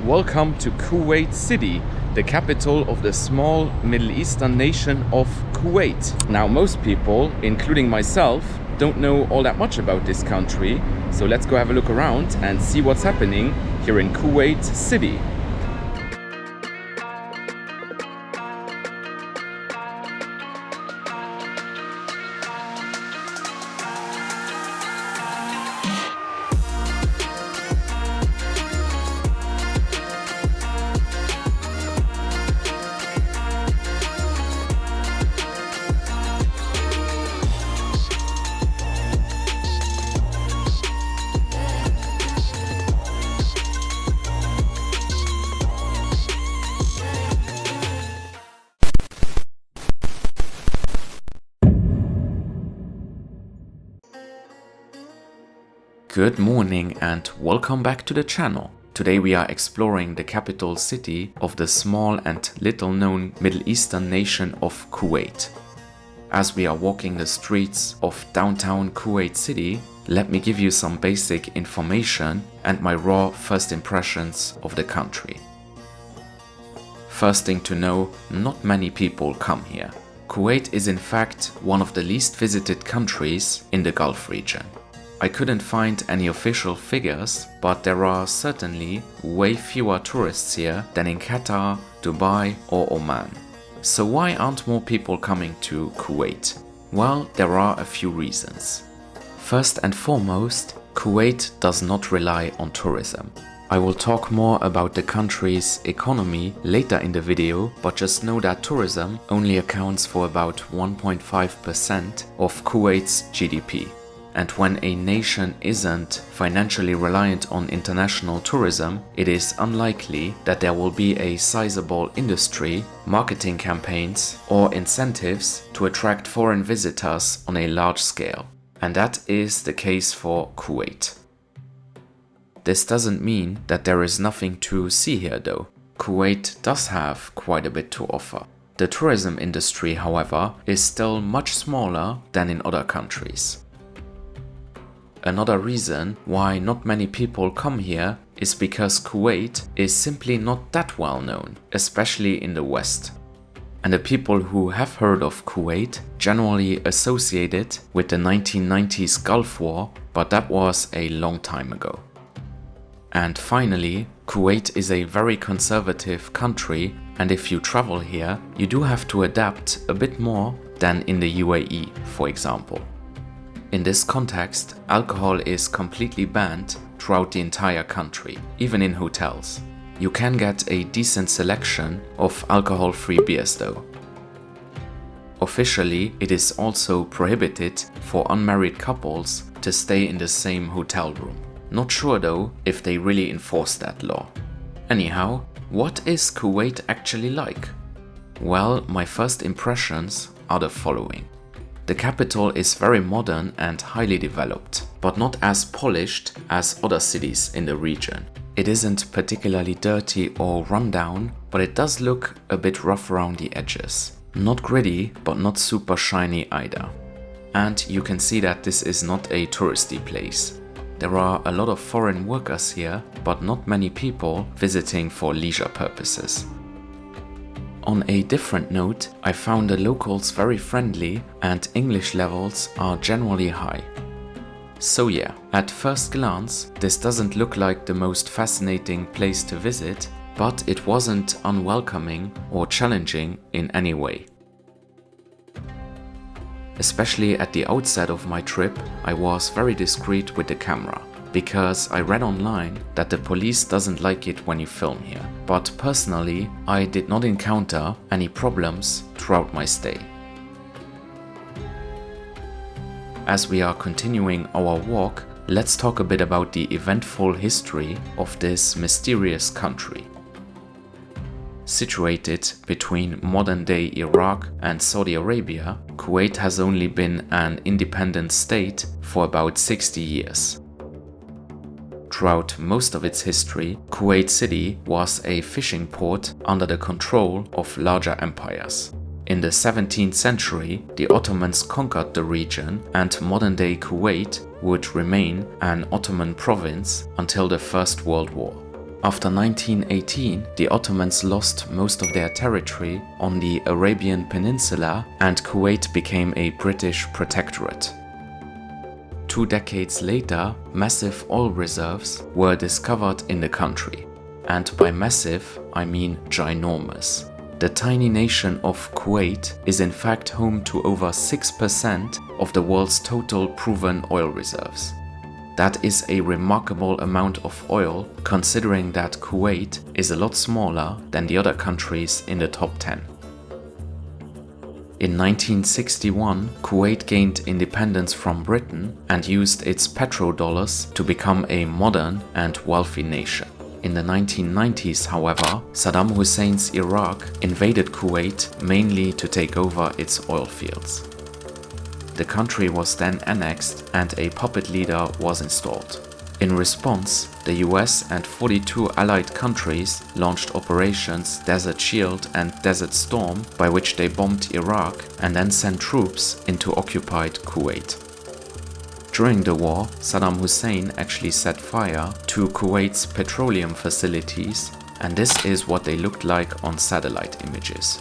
welcome to Kuwait City, the capital of the small Middle Eastern nation of Kuwait. Now, most people, including myself, don't know all that much about this country, so let's go have a look around and see what's happening here in Kuwait City. Good morning and welcome back to the channel. Today we are exploring the capital city of the small and little known Middle Eastern nation of Kuwait. As we are walking the streets of downtown Kuwait City, let me give you some basic information and my raw first impressions of the country. First thing to know, not many people come here. Kuwait is in fact one of the least visited countries in the Gulf region. I couldn't find any official figures, but there are certainly way fewer tourists here than in Qatar, Dubai or Oman. So why aren't more people coming to Kuwait? Well, there are a few reasons. First and foremost, Kuwait does not rely on tourism. I will talk more about the country's economy later in the video, but just know that tourism only accounts for about 1.5% of Kuwait's GDP. And when a nation isn't financially reliant on international tourism, it is unlikely that there will be a sizable industry, marketing campaigns, or incentives to attract foreign visitors on a large scale. And that is the case for Kuwait. This doesn't mean that there is nothing to see here though. Kuwait does have quite a bit to offer. The tourism industry, however, is still much smaller than in other countries. Another reason why not many people come here is because Kuwait is simply not that well known, especially in the West. And the people who have heard of Kuwait generally associate it with the 1990s Gulf War, but that was a long time ago. And finally, Kuwait is a very conservative country, and if you travel here, you do have to adapt a bit more than in the UAE, for example. In this context, alcohol is completely banned throughout the entire country, even in hotels. You can get a decent selection of alcohol-free beers though. Officially, it is also prohibited for unmarried couples to stay in the same hotel room. Not sure though if they really enforce that law. Anyhow, what is Kuwait actually like? Well, my first impressions are the following. The capital is very modern and highly developed, but not as polished as other cities in the region. It isn't particularly dirty or run down, but it does look a bit rough around the edges. Not gritty, but not super shiny either. And you can see that this is not a touristy place. There are a lot of foreign workers here, but not many people visiting for leisure purposes. On a different note, I found the locals very friendly and English levels are generally high. So yeah, at first glance, this doesn't look like the most fascinating place to visit, but it wasn't unwelcoming or challenging in any way. Especially at the outset of my trip, I was very discreet with the camera, because I read online that the police doesn't like it when you film here. But personally, I did not encounter any problems throughout my stay. As we are continuing our walk, let's talk a bit about the eventful history of this mysterious country. Situated between modern-day Iraq and Saudi Arabia, Kuwait has only been an independent state for about 60 years. Throughout most of its history, Kuwait City was a fishing port under the control of larger empires. In the 17th century, the Ottomans conquered the region, and modern-day Kuwait would remain an Ottoman province until the First World War. After 1918, the Ottomans lost most of their territory on the Arabian Peninsula and Kuwait became a British protectorate. 2 decades later, massive oil reserves were discovered in the country. And by massive, I mean ginormous. The tiny nation of Kuwait is in fact home to over 6% of the world's total proven oil reserves. That is a remarkable amount of oil considering that Kuwait is a lot smaller than the other countries in the top 10. In 1961, Kuwait gained independence from Britain and used its petrodollars to become a modern and wealthy nation. In the 1990s, however, Saddam Hussein's Iraq invaded Kuwait mainly to take over its oil fields. The country was then annexed and a puppet leader was installed. In response, the US and 42 allied countries launched operations Desert Shield and Desert Storm, by which they bombed Iraq and then sent troops into occupied Kuwait. During the war, Saddam Hussein actually set fire to Kuwait's petroleum facilities, and this is what they looked like on satellite images.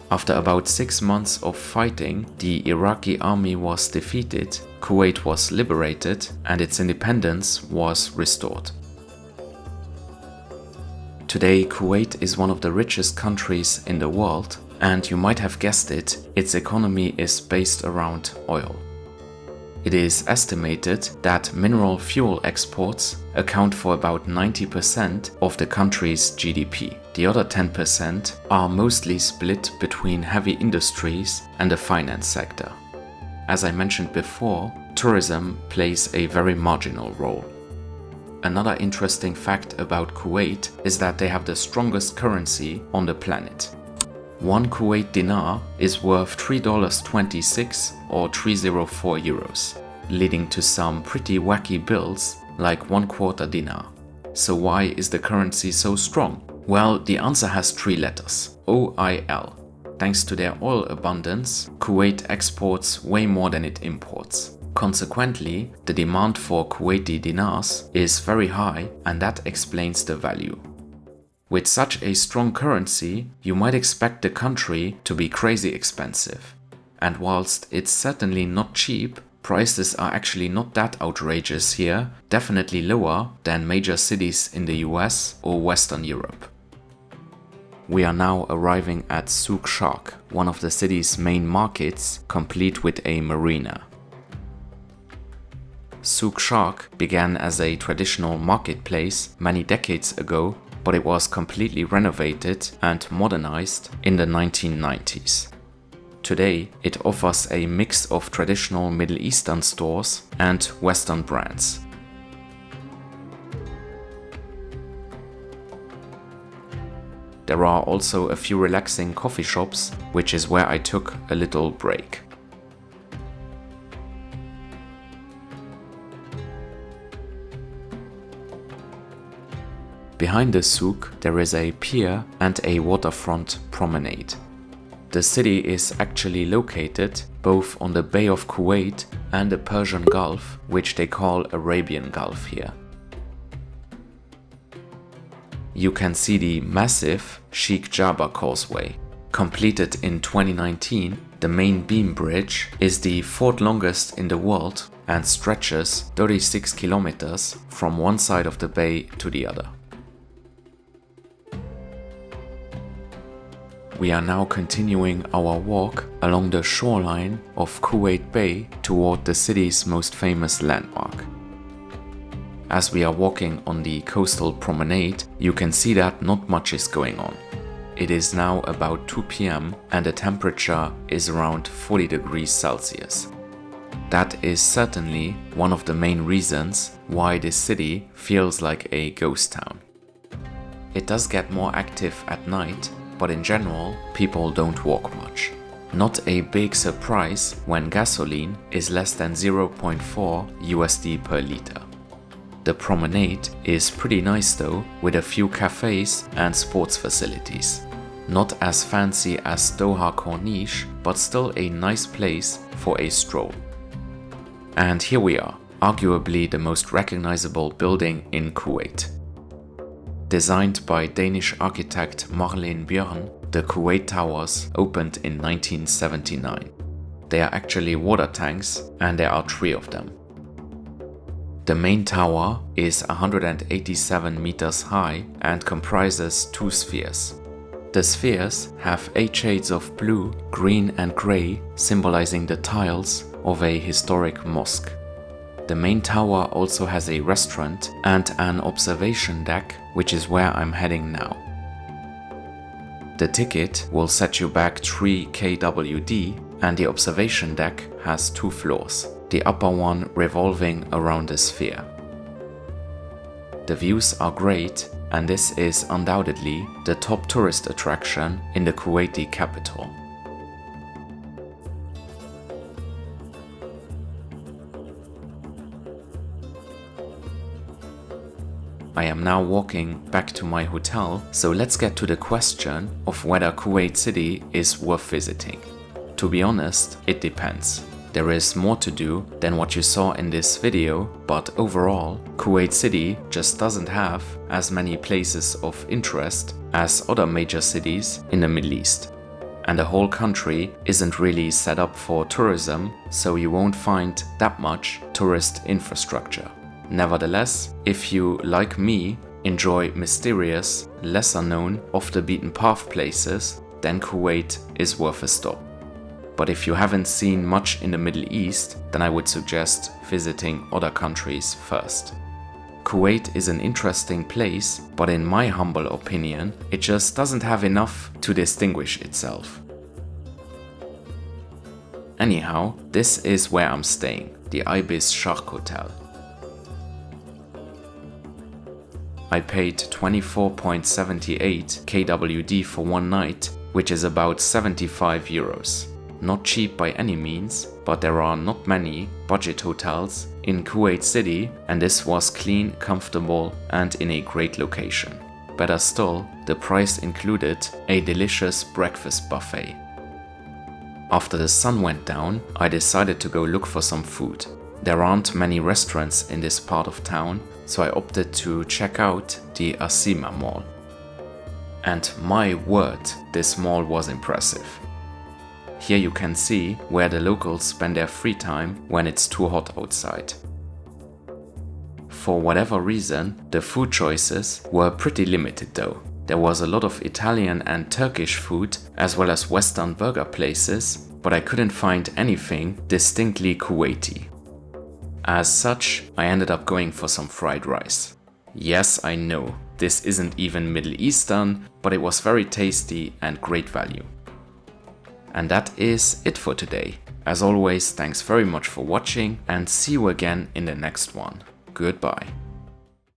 After about 6 months of fighting, the Iraqi army was defeated, Kuwait was liberated, and its independence was restored. Today, Kuwait is one of the richest countries in the world, and you might have guessed it, its economy is based around oil. It is estimated that mineral fuel exports account for about 90% of the country's GDP. The other 10% are mostly split between heavy industries and the finance sector. As I mentioned before, tourism plays a very marginal role. Another interesting fact about Kuwait is that they have the strongest currency on the planet. 1 Kuwait dinar is worth $3.26 or 304 euros, leading to some pretty wacky bills like 1/4 dinar. So why is the currency so strong? Well, the answer has 3 letters, OIL. Thanks to their oil abundance, Kuwait exports way more than it imports. Consequently, the demand for Kuwaiti dinars is very high and that explains the value. With such a strong currency, you might expect the country to be crazy expensive. And whilst it's certainly not cheap, prices are actually not that outrageous here, definitely lower than major cities in the US or Western Europe. We are now arriving at Souq Sharq, one of the city's main markets, complete with a marina. Souq Sharq began as a traditional marketplace many decades ago, but it was completely renovated and modernized in the 1990s. Today, it offers a mix of traditional Middle Eastern stores and Western brands. There are also a few relaxing coffee shops, which is where I took a little break. Behind the souk, there is a pier and a waterfront promenade. The city is actually located both on the Bay of Kuwait and the Persian Gulf, which they call Arabian Gulf here. You can see the massive Sheikh Jarrah Causeway. Completed in 2019, the main beam bridge is the 4th longest in the world and stretches 36 kilometers from one side of the bay to the other. We are now continuing our walk along the shoreline of Kuwait Bay toward the city's most famous landmark. As we are walking on the coastal promenade, you can see that not much is going on. It is now about 2 p.m. and the temperature is around 40 degrees Celsius. That is certainly one of the main reasons why this city feels like a ghost town. It does get more active at night, but in general, people don't walk much. Not a big surprise when gasoline is less than 0.4 USD per liter. The promenade is pretty nice though, with a few cafes and sports facilities. Not as fancy as Doha Corniche, but still a nice place for a stroll. And here we are. arguably the most recognizable building in Kuwait. Designed by Danish architect Marlene Bjørn, the Kuwait Towers opened in 1979. They are actually water tanks, and there are 3 of them. The main tower is 187 meters high and comprises 2 spheres. The spheres have 8 shades of blue, green and grey, symbolizing the tiles of a historic mosque. The main tower also has a restaurant and an observation deck, which is where I'm heading now. The ticket will set you back 3 KWD, and the observation deck has 2 floors, the upper one revolving around a sphere. The views are great, and this is undoubtedly the top tourist attraction in the Kuwaiti capital. I am now walking back to my hotel, so let's get to the question of whether Kuwait City is worth visiting. To be honest, it depends. There is more to do than what you saw in this video, but overall, Kuwait City just doesn't have as many places of interest as other major cities in the Middle East. And the whole country isn't really set up for tourism, so you won't find that much tourist infrastructure. Nevertheless, if you, like me, enjoy mysterious, lesser known, off the beaten path places, then Kuwait is worth a stop. But if you haven't seen much in the Middle East, then I would suggest visiting other countries first. Kuwait is an interesting place, but in my humble opinion, it just doesn't have enough to distinguish itself. Anyhow, this is where I'm staying, the Souq Sharq Hotel. I paid 24.78 KWD for one night, which is about 75 euros. Not cheap by any means, but there are not many budget hotels in Kuwait City, and this was clean, comfortable and in a great location. Better still, the price included a delicious breakfast buffet. After the sun went down, I decided to go look for some food. There aren't many restaurants in this part of town, so I opted to check out the Assima mall. And my word, this mall was impressive. Here you can see where the locals spend their free time when it's too hot outside. For whatever reason, the food choices were pretty limited though. There was a lot of Italian and Turkish food as well as Western burger places, but I couldn't find anything distinctly Kuwaiti. As such, I ended up going for some fried rice. Yes, I know, this isn't even Middle Eastern, but it was very tasty and great value. And that is it for today. As always, thanks very much for watching and see you again in the next one. Goodbye.